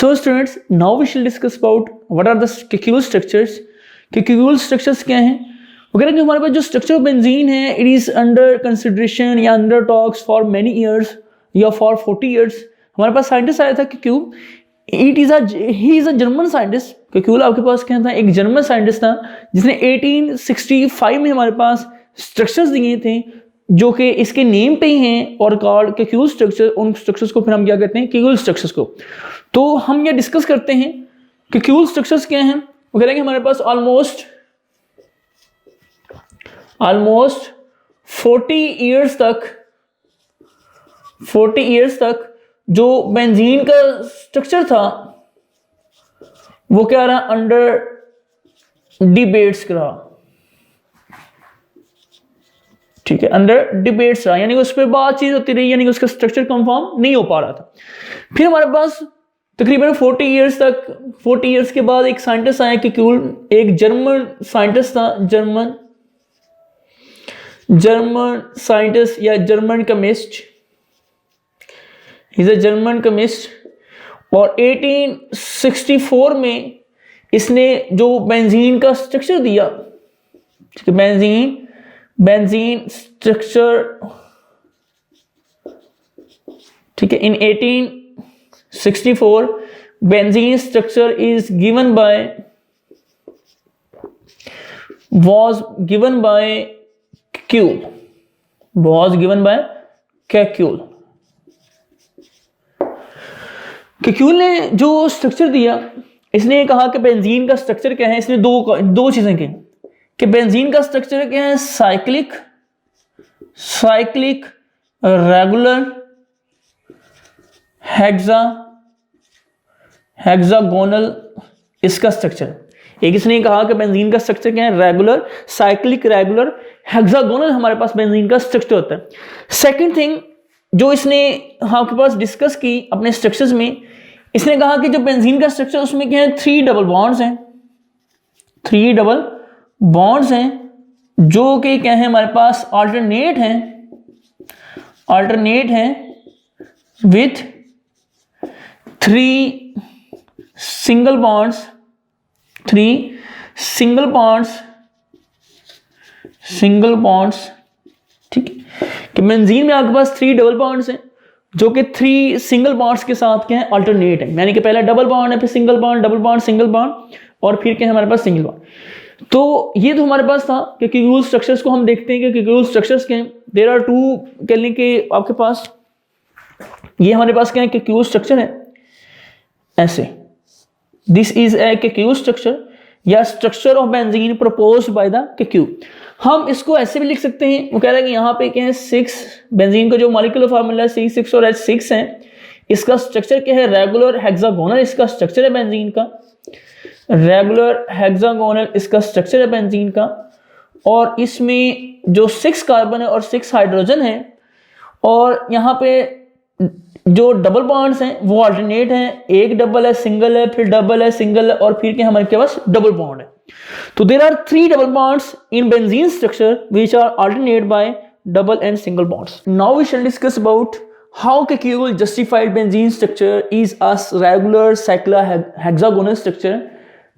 So students, now we shall discuss about what are the Kekulé structures. Kekulé structures क्या हैं? वो कह रहे हैं कि हमारे पास जो स्ट्रक्चर ऑफ बेंजीन है, इट इज अंडर कंसिडरेशन या under talks for many years या फॉर 40 ईयर्स. हमारे पास साइंटिस्ट आया था Kekulé. He is a German scientist. Kekulé आपके पास क्या था? एक जर्मन साइंटिस्ट था जिसने 1865 में हमारे पास स्ट्रक्चर्स दिए थे जो कि इसके नेम पे ही हैं और कॉल्ड Kekulé स्ट्रक्चर. उन स्ट्रक्चर्स को फिर हम क्या कहते हैं? Kekulé स्ट्रक्चर्स को. तो हम ये डिस्कस करते हैं Kekulé स्ट्रक्चर्स क्या हैं. वो कह रहे हैं कि हमारे पास ऑलमोस्ट 40 इयर्स तक जो बेंजीन का स्ट्रक्चर था वो क्या रहा? अंडर डिबेट्स रहा. ठीक है, अंडर डिबेट्स रहा, यानी कि उस पर बातचीत होती रही, यानी कि उसका स्ट्रक्चर कंफर्म नहीं हो पा रहा था. फिर हमारे पास तकरीबन 40 इयर्स के बाद एक साइंटिस्ट आया Kekulé. एक जर्मन साइंटिस्ट था, जर्मन साइंटिस्ट या German chemist. Is a German chemist. और 1864 में इसने जो बेंजीन का स्ट्रक्चर दिया, ठीक है, बेंजीन स्ट्रक्चर, ठीक है, इन 1864 benzene structure was given by Kekulé. Kekulé ने जो स्ट्रक्चर दिया, इसने ये कहा कि बेंजीन का स्ट्रक्चर क्या है. इसने दो चीजें की कि बेंजीन का स्ट्रक्चर क्या है? साइक्लिक रेगुलर हेक्सागोनल इसका स्ट्रक्चर. एक इसने कहा कि बेंजीन का स्ट्रक्चर क्या है? रेगुलर हेक्सागोनल हमारे पास बेंजीन का स्ट्रक्चर होता है. सेकंड थिंग जो इसने आपके पास डिस्कस की अपने स्ट्रक्चर्स में, इसने कहा कि जो बेंजीन का स्ट्रक्चर उसमें क्या है? 3 डबल बॉन्ड्स हैं जो कि क्या है हमारे पास? अल्टरनेट हैं विथ 3 सिंगल बॉन्ड्स. ठीक है, कि बेंजीन में आपके पास 3 डबल बॉन्ड्स हैं जो कि 3 सिंगल बॉन्ड्स के साथ क्या है? अल्टरनेट है, यानी कि पहला डबल बॉन्ड है, फिर single bond, double bond, single bond, और फिर क्या है हमारे पास? Single bond. तो ये तो हमारे पास था कि Kekulé स्ट्रक्चर्स को हम देखते हैं कि Kekulé स्ट्रक्चर्स के देयर आर 2, कह लें कि आपके पास ये हमारे पास क्या है? Kekulé स्ट्रक्चर है ऐसे. This is a Kekulé structure या structure of benzene proposed by the Kekulé. हम इसको ऐसे भी लिख सकते हैं. वो कह रहा है कि यहाँ पे क्या है? 6 बेंजीन का जो मॉलिक्यूलर फार्मूला है C6 और H6 है. इसका स्ट्रक्चर क्या है? रेगुलर हेक्सागोनल इसका स्ट्रक्चर है बेंजीन का. इसका स्ट्रक्चर है बेंजीन का. और इसमें जो 6 कार्बन है और 6 हाइड्रोजन है, और यहाँ पे जो डबल बॉन्ड्स हैं वो अल्टरनेट हैं. एक डबल है, सिंगल है, फिर डबल है, सिंगल है, और फिर क्या हमारे पास? डबल बॉन्ड है. तो there are 3 double bonds in benzene structure which are alternate by double and single bonds. Now we shall discuss about how Kekulé justified benzene structure is a regular cyclic hexagonal structure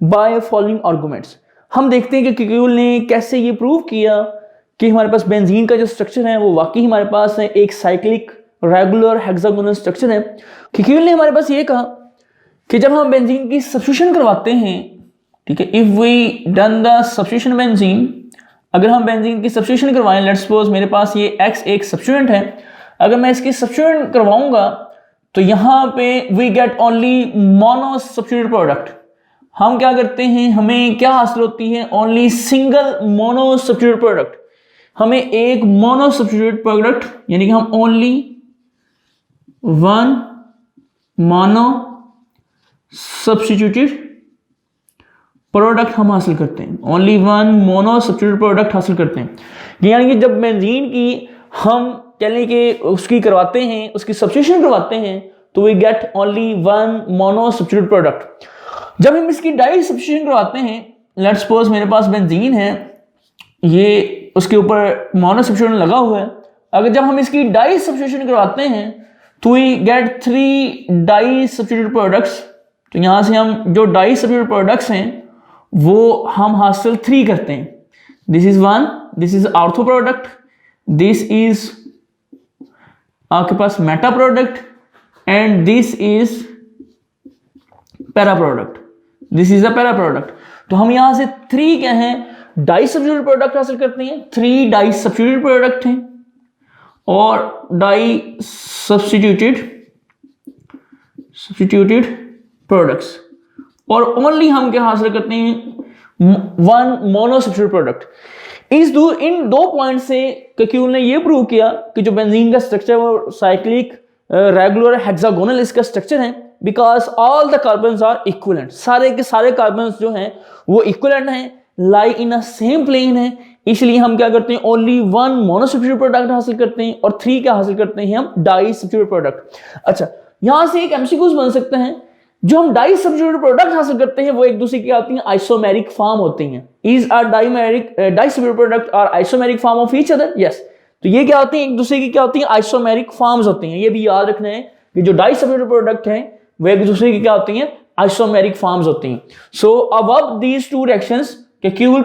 by following arguments. हम देखते हैं कि Kekulé ने कैसे ये prove किया कि हमारे पास बेंजीन का जो स्ट्रक्चर है वो वाकई हमारे पास है एक साइक्लिक रेगुलर हेक्सागोनल स्ट्रक्चर है. Kekulé ने हमारे पास ये कहा कि जब हम बेंजीन की सब्स्टिट्यूशन करवाते हैं, ठीक है, if we done the substitution benzene, अगर हम बेंजीन की सब्स्टिट्यूशन करवाएं, लेट्स सपोज मेरे पास ये X एक सब्स्टिट्यूएंट है, अगर मैं इसकी सब्स्टिट्यूशन करवाऊंगा तो यहां पे we get only mono substitute product. हम क्या करते हैं? हमें क्या हासिल होती है? Only single mono substitute product. हमें एक मोनो सब्स्टिट्यूट प्रोडक्ट, यानी कि हम ओनली 1 मोनो सब्स्टिट्यूटेड प्रोडक्ट हम हासिल करते हैं. ओनली 1 मोनो सब्स्टिट्यूट प्रोडक्ट हासिल करते हैं. यानी कि जब बेंजीन की हम कह लें कि उसकी करवाते हैं, उसकी सब्स्टिट्यूशन करवाते हैं, तो we get only 1 mono substitute product. जब हम इसकी डाई सब्स्टिट्यूशन करवाते हैं, लेट्स सपोज मेरे पास बेंजीन है, ये उसके ऊपर मोनो सब्स्टिट्यूशन लगा हुआ है. अगर जब हम इसकी डाई सब्स्टिट्यूशन करवाते हैं तो we get 3 di substitute products. तो यहां से हम जो डाई सब्स्टिट्यूटेड प्रोडक्ट्स हैं वो हम हासिल 3 करते हैं। This is 1, this is ortho product, this is आपके पास meta product and this is para product, this is a para product. तो हम यहां से 3 क्या हैं, डाई सब्स्टिट्यूटेड प्रोडक्ट हासिल करते हैं, 3 डाई सब्स्टिट्यूटेड प्रोडक्ट हैं और डाई सब्स्टिट्यूटेड प्रोडक्ट्स, और ओनली हम क्या हासिल करते हैं, 1 मोनो सब्स्टिट्यूटेड प्रोडक्ट। इन 2 पॉइंट से क्यूल ने ये प्रूव किया कि जो बेंजीन का स्ट्रक्चर वो साइक्लिक रेगुलर हेक्सागोनल इसका स्ट्रक्चर है, because all the carbons are equivalent, सारे के सारे कार्बन्स जो हैं वो इक्विवेलेंट हैं, लाई इन अ सेम प्लेन है, इसलिए हम क्या करते हैं, ओनली 1 मोनो सब्स्टिट्यूटेड प्रोडक्ट हासिल करते हैं और 3 क्या हासिल करते हैं, हम डाई सब्स्टिट्यूटेड प्रोडक्ट। अच्छा, यहां से एक एमसीक्यूज बन सकते हैं, जो हम डाई सब्स्टिट्यूटेड प्रोडक्ट हासिल करते हैं वो एक दूसरे की आती हैं आइसोमेरिक फॉर्म होती हैं। Is are di substituted product are isomeric form of each other? Yes. तो ये क्या होती है, एक दूसरे की क्या होती है, आइसोमेरिक फॉर्म्स होती हैं। ये भी याद रखना है कि जो डाई सब्स्टिट्यूटेड प्रोडक्ट हैं वो एक दूसरे की क्या होती हैं, आइसोमेरिक फॉर्म्स होती हैं। So above these 2 reactions could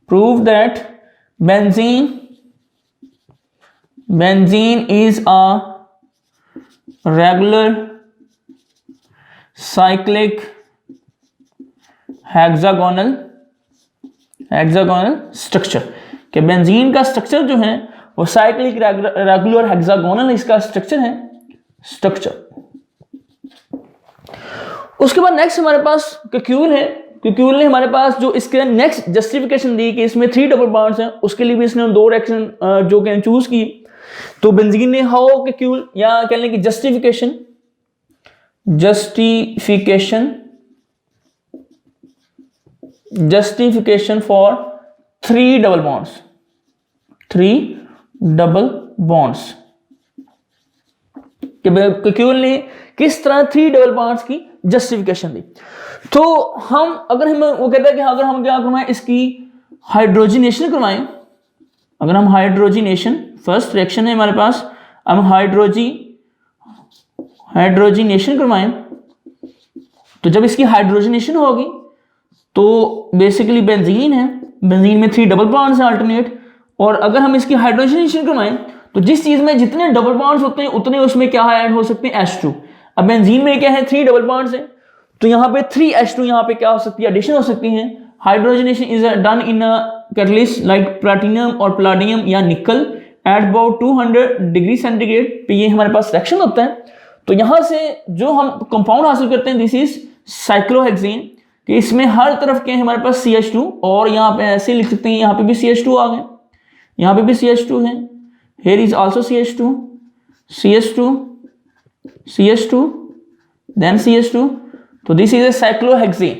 prove that benzene is a regular cyclic hexagonal structure, कि बेंजीन का स्ट्रक्चर जो है वो साइक्लिक रेगुलर हेक्सागोनल इसका स्ट्रक्चर है, उसके बाद नेक्स्ट हमारे पास क्यूल है। क्यूल ने हमारे पास जो इसके नेक्स्ट जस्टिफिकेशन दी कि इसमें 3 डबल बॉन्ड्स हैं, उसके लिए भी इसने 2 रिएक्शन जो कि चूज की। तो बेंजीन ने हाउ क्यूल या कह लें कि जस्टिफिकेशन फॉर 3 डबल बॉन्ड्स, कि क्यूल ने किस तरह 3 डबल बॉन्ड्स की जस्टिफिकेशन दी। तो हम अगर हम वो कहते हैं कि अगर हम क्या करवाएं, इसकी हाइड्रोजिनेशन करवाएं, अगर हम हाइड्रोजिनेशन, फर्स्ट रिएक्शन है हमारे पास, हम हाइड्रोजिनेशन करवाएं, तो जब इसकी हाइड्रोजिनेशन होगी तो बेसिकली बेंजीन है, बेंजीन में 3 डबल बॉन्ड्स हैं अल्टरनेट, और अगर हम इसकी हाइड्रोजिनेशन करवाएं तो जिस चीज में जितने डबल बॉन्ड्स होते हैं उतने उसमें क्या ऐड हो सकते हैं, H2। अब बेंजीन में क्या है, 3 डबल बॉन्ड्स हैं, तो यहाँ पे 3H2 यहाँ पे क्या हो सकती है, एडिशन हो सकती है। Hydrogenation is done in a catalyst like platinum और पैलेडियम या निकल एट अबाउट 200 डिग्री सेंटीग्रेड पे ये हमारे पास रिएक्शन होता है। तो यहाँ से जो हम कंपाउंड हासिल करते हैं, दिस इज साइक्लोहेक्सेन, कि इसमें हर तरफ के हमारे पास CH2, और यहाँ पे ऐसे लिख सकते हैं, यहाँ पे भी CH2 आ गए, यहाँ पे भी CH2 है, here is also CH2 then CH2, तो दिस इज ए साइक्लोहेक्सेन।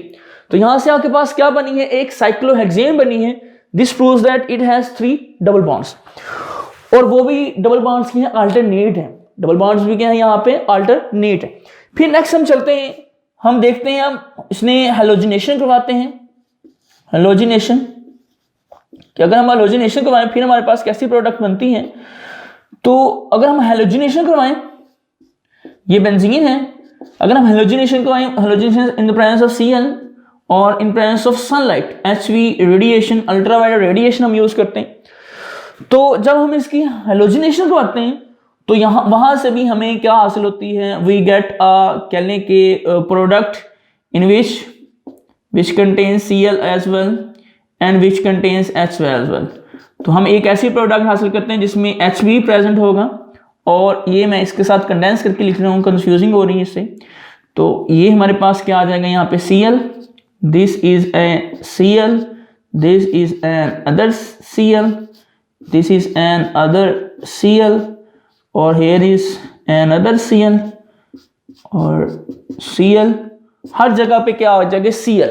तो यहां से आपके पास क्या बनी है, एक साइक्लोहेक्सेन बनी है। This proves that it has 3 double bonds, और वो भी डबल बॉन्ड्स की हैं, अल्टरनेट है, डबल बॉन्ड्स भी क्या है यहाँ पे, अल्टरनेट है। फिर नेक्स्ट हम चलते हैं, हम देखते हैं, हम इसने हेलोजिनेशन करवाते हैं। हेलोजिनेशन, कि अगर हम हेलोजिनेशन करवाएं फिर हमारे पास कैसी प्रोडक्ट बनती है। तो अगर हम हेलोजिनेशन करवाएं, ये बेंजीन है, अगर हम हेलोजिनेशन करवाएं, halogenation in the presence of Cl और in presence of sunlight, HV radiation, ultraviolet radiation हम यूज करते हैं। तो जब हम इसकी हेलोजिनेशन करवाते हैं तो यहाँ वहां से भी हमें क्या हासिल होती है, वी गेट कह लें कि product in which contains Cl as well and which contains H as well. तो हम एक ऐसी प्रोडक्ट हासिल करते हैं जिसमें HV प्रेजेंट होगा, और ये मैं इसके साथ कंडेंस करके लिख रहा हूँ, कंफ्यूजिंग हो रही है इससे। तो ये हमारे पास क्या आ जाएगा यहाँ पे, Cl, this is A Cl, this is an other Cl, this is an other Cl, और here is an other Cl, और Cl, हर जगह पे क्या हो जाएगा, Cl,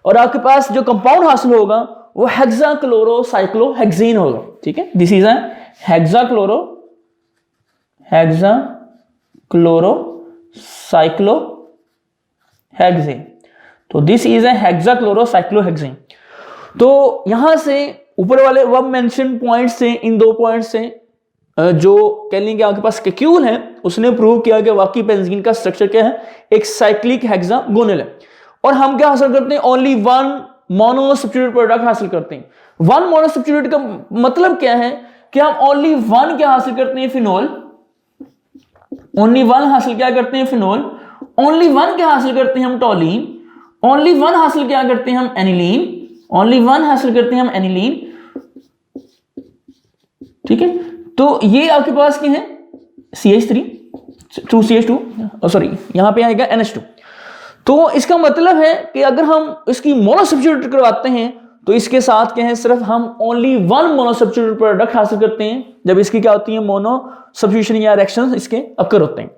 और आपके पास जो कंपाउंड हासिल होगा वो हेक्साक्लोरोसाइक्लोहेक्सेन होगा। ठीक है, दिस इज अ हेक्साक्लोरोसाइक्लोहेक्सेन। तो दिस इज अ हेक्साक्लोरोसाइक्लोहेक्सेन। तो यहां से ऊपर वाले वो मेंशन पॉइंट्स से, इन 2 पॉइंट्स से जो कह लेंगे आपके पास कैक्यूल है, उसने प्रूव किया कि वाकई बेंजीन का स्ट्रक्चर क्या है, एक साइक्लिक हेक्सागोनल है। और हम क्या हासिल करते हैं, ओनली वन मोनोसब्स्टिट्यूटेड प्रोडक्ट हासिल करते हैं। वन मोनोसब्स्टिट्यूटेड का मतलब क्या है कि हम ओनली वन क्या हासिल करते हैं, फिनोल, ओनली वन हासिल क्या करते हैं, फिनोल, ओनली वन क्या हासिल करते हैं हम, टोलीन, ओनली वन हासिल क्या करते हैं हम, एनिलीन, ओनली वन हासिल करते हैं हम, एनिलीन। ठीक है, तो ये आपके पास क्या है, CH3 2CH2, सॉरी यहां पे आएगा NH2। तो इसका मतलब है कि अगर हम इसकी मोनोसब्स्टिट्यूट करवाते हैं तो इसके साथ क्या है, सिर्फ हम ओनली वन मोनोसब्स्टिट्यूट प्रोडक्ट हासिल करते हैं जब इसकी क्या होती है, मोनो सब्स्टिट्यूशन या रिएक्शंस इसके अकर होते हैं।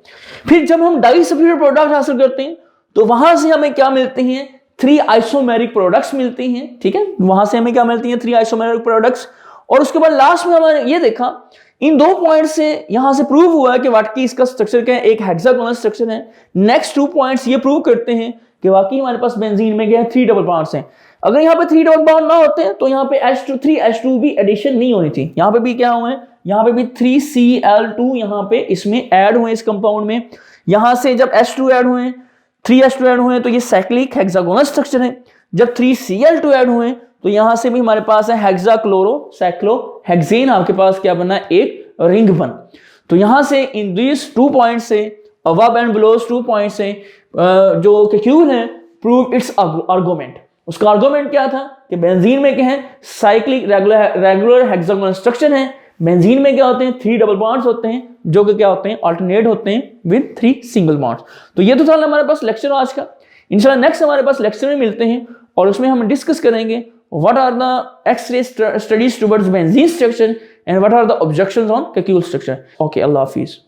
फिर जब हम डाई सब्स्टिट्यूट प्रोडक्ट हासिल करते हैं तो वहां से हमें क्या मिलते हैं, 3 आइसोमेरिक प्रोडक्ट्स मिलते हैं। ठीक है, वहां से हमें क्या मिलती हैं, 3 आइसोमेरिक प्रोडक्ट्स। और उसके बाद लास्ट में हमने ये देखा, इन 2 पॉइंट से यहां से प्रूव हुआ है कि वाकई इसका स्ट्रक्चर क्या है, एक हेक्सागोनल स्ट्रक्चर है। नेक्स्ट 2 पॉइंट्स ये प्रूव करते हैं कि वाकई हमारे पास बेंजीन में क्या है, 3 डबल बॉन्ड्स हैं। अगर यहाँ पे 3 डबल बॉन्ड ना होते हैं तो यहाँ पे H2 भी एडिशन नहीं होनी थी। यहाँ पे भी क्या हुआ है, यहाँ पे भी 3Cl2 यहाँ पे इसमें ऐड हुए इस कंपाउंड में। यहां से जब H2 ऐड हुए, 3H2 ऐड हुए तो ये साइक्लिक हेक्सागोनल स्ट्रक्चर है। जब 3Cl2 ऐड हुए तो यहां से भी हमारे पास है हेक्साक्लोरोसाइक्लोहेक्सेन, आपके पास क्या बना, एक रिंग बन। तो यहां से इन दिस 2 पॉइंट से, अबव एंड बिलो 2 पॉइंट से जो कैक्यूल है प्रूव इट्स आर्गुमेंट। उसका आर्गुमेंट क्या था कि बेंजीन में क्या है, साइक्लिक रेगुलर हेक्सागोनल स्ट्रक्चर है। बेंजीन में क्या होते हैं, 3 डबल बॉन्ड्स होते हैं जो कि क्या होते हैं, अल्टरनेट होते हैं विद 3 सिंगल बॉन्ड्स। तो ये तो था हमारे पास लेक्चर आज का। इंशाल्लाह नेक्स्ट हमारे पास लेक्चर में मिलते हैं और उसमें हम डिस्कस करेंगे what are the X-ray studies towards benzene structure and what are the objections on Kekulé structure. Okay, Allah Hafiz.